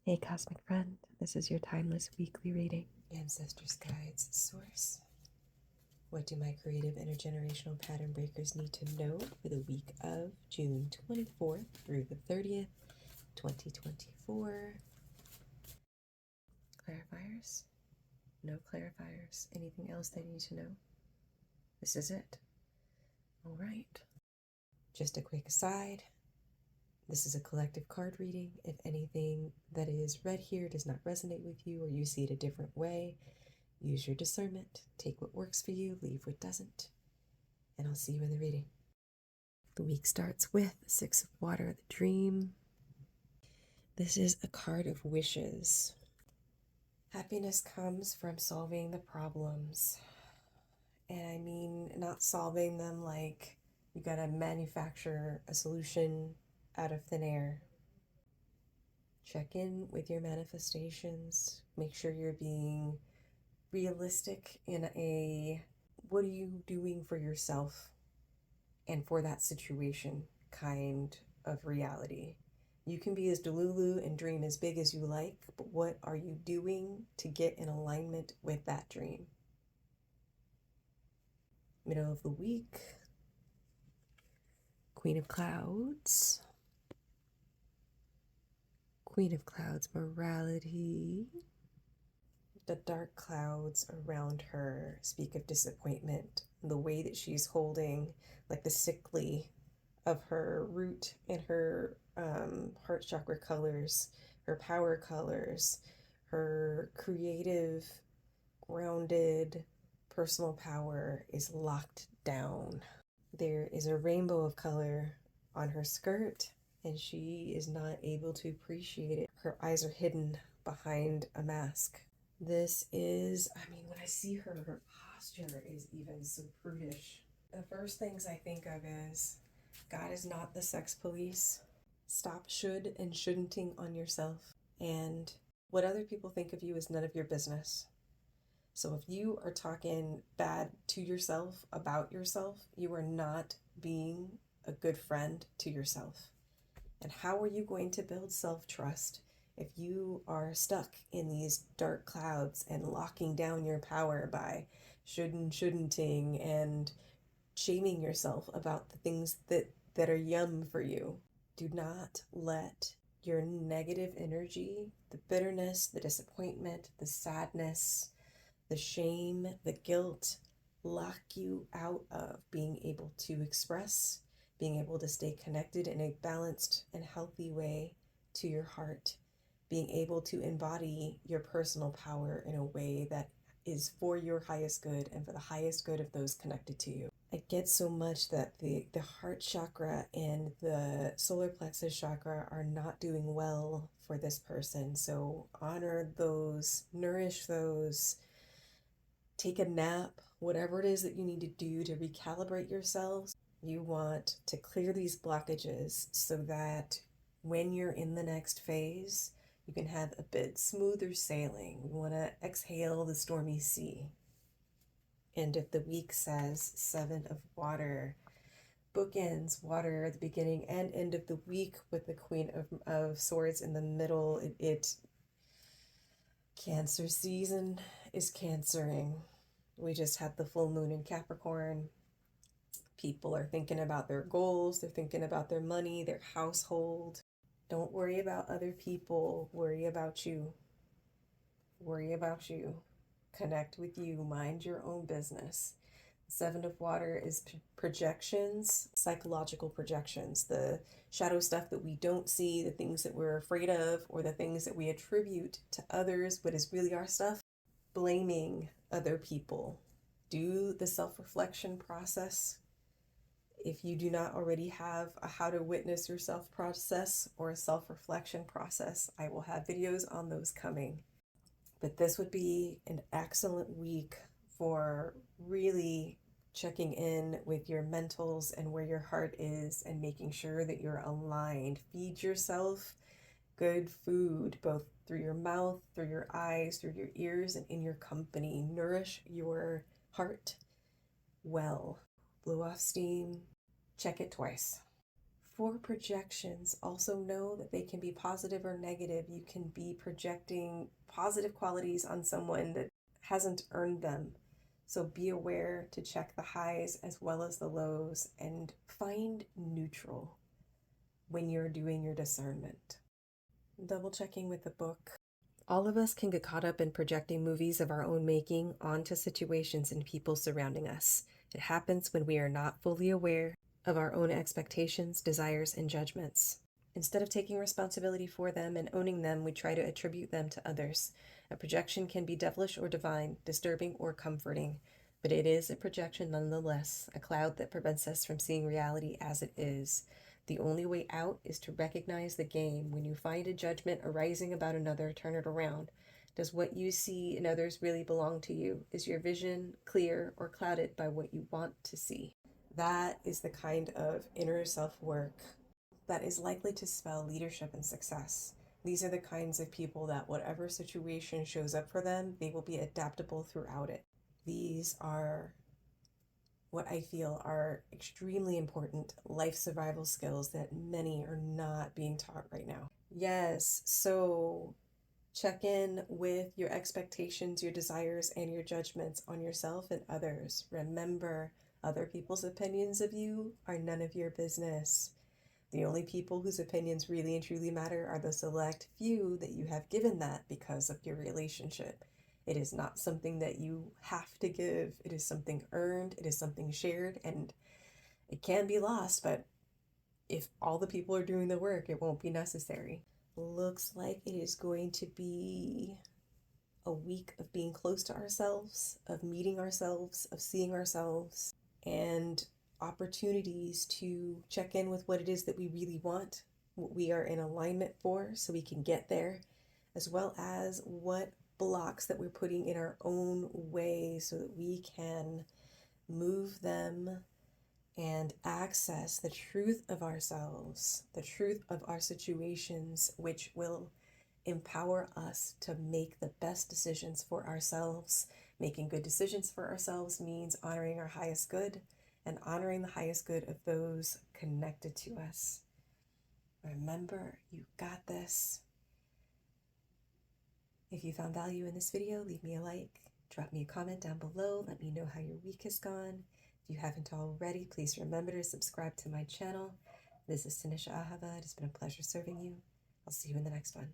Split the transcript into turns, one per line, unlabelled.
Hey Cosmic Friend, this is your timeless weekly reading.
Ancestors, guides, source. What do my creative intergenerational pattern breakers need to know for the week of June 24th through the 30th, 2024? Clarifiers? No clarifiers. Anything else they need to know? This is it. All right. Just a quick aside. This is a collective card reading. If anything that is read here does not resonate with you or you see it a different way, use your discernment. Take what works for you, leave what doesn't. And I'll see you in the reading. The week starts with the Six of Water, the Dream. This is a card of wishes. Happiness comes from solving the problems. And I mean, not solving them like you gotta manufacture a solution out of thin air. Check in with your manifestations. Make sure you're being realistic in a what are you doing for yourself and for that situation kind of reality. You can be as delulu and dream as big as you like, but what are you doing to get in alignment with that dream? Middle of the week, Queen of Clouds. Queen of Clouds, morality. The dark clouds around her speak of disappointment. The way that she's holding, like the sickly of her root and her heart chakra colors, her power colors, her creative, grounded, personal power is locked down. There is a rainbow of color on her skirt, and she is not able to appreciate it. Her eyes are hidden behind a mask. This is, when I see her, her posture is even so prudish. The first things I think of is, God is not the sex police. Stop should and shouldn'ting on yourself. And what other people think of you is none of your business. So if you are talking bad to yourself, about yourself, you are not being a good friend to yourself. And how are you going to build self-trust if you are stuck in these dark clouds and locking down your power by shouldn'ting and shaming yourself about the things that are yum for you? Do not let your negative energy, the bitterness, the disappointment, the sadness, the shame, the guilt, lock you out of being able to express, being able to stay connected in a balanced and healthy way to your heart, being able to embody your personal power in a way that is for your highest good and for the highest good of those connected to you. I get so much that the heart chakra and the solar plexus chakra are not doing well for this person. So honor those, nourish those, take a nap, whatever it is that you need to do to recalibrate yourselves. You want to clear these blockages so that when you're in the next phase, you can have a bit smoother sailing. We want to exhale the stormy sea. End of the week says Seven of Water. Bookends water at the beginning and end of the week with the Queen of Swords in the middle. Cancer season is cancering. We just had the full moon in Capricorn. People are thinking about their goals. They're thinking about their money, their household. Don't worry about other people. Worry about you. Worry about you. Connect with you. Mind your own business. Seven of Water is projections, psychological projections, the shadow stuff that we don't see, the things that we're afraid of, or the things that we attribute to others, but is really our stuff. Blaming other people. Do the self-reflection process. If you do not already have a how to witness yourself process or a self-reflection process, I will have videos on those coming. But this would be an excellent week for really checking in with your mentals and where your heart is and making sure that you're aligned. Feed yourself good food, both through your mouth, through your eyes, through your ears, and in your company. Nourish your heart well. Blow off steam. Check it twice. For projections, also know that they can be positive or negative. You can be projecting positive qualities on someone that hasn't earned them. So be aware to check the highs as well as the lows and find neutral when you're doing your discernment. Double checking with the book. All of us can get caught up in projecting movies of our own making onto situations and people surrounding us. It happens when we are not fully aware of our own expectations, desires, and judgments. Instead of taking responsibility for them and owning them, we try to attribute them to others. A projection can be devilish or divine, disturbing or comforting, but it is a projection nonetheless, a cloud that prevents us from seeing reality as it is. The only way out is to recognize the game. When you find a judgment arising about another, turn it around. Does what you see in others really belong to you? Is your vision clear or clouded by what you want to see? That is the kind of inner self-work that is likely to spell leadership and success. These are the kinds of people that whatever situation shows up for them, they will be adaptable throughout it. These are what I feel are extremely important life survival skills that many are not being taught right now. Yes, so check in with your expectations, your desires, and your judgments on yourself and others. Remember, other people's opinions of you are none of your business. The only people whose opinions really and truly matter are the select few that you have given that because of your relationship. It is not something that you have to give. It is something earned. It is something shared, and it can be lost, but if all the people are doing the work, it won't be necessary. Looks like it is going to be a week of being close to ourselves, of meeting ourselves, of seeing ourselves, and opportunities to check in with what it is that we really want, what we are in alignment for so we can get there, as well as what blocks that we're putting in our own way so that we can move them and access the truth of ourselves, the truth of our situations, which will empower us to make the best decisions for ourselves. Making good decisions for ourselves means honoring our highest good and honoring the highest good of those connected to us. Remember, you got this. If you found value in this video, leave me a like, drop me a comment down below, let me know how your week has gone. If you haven't already, please remember to subscribe to my channel. This is Tanisha Ahava. It has been a pleasure serving you. I'll see you in the next one.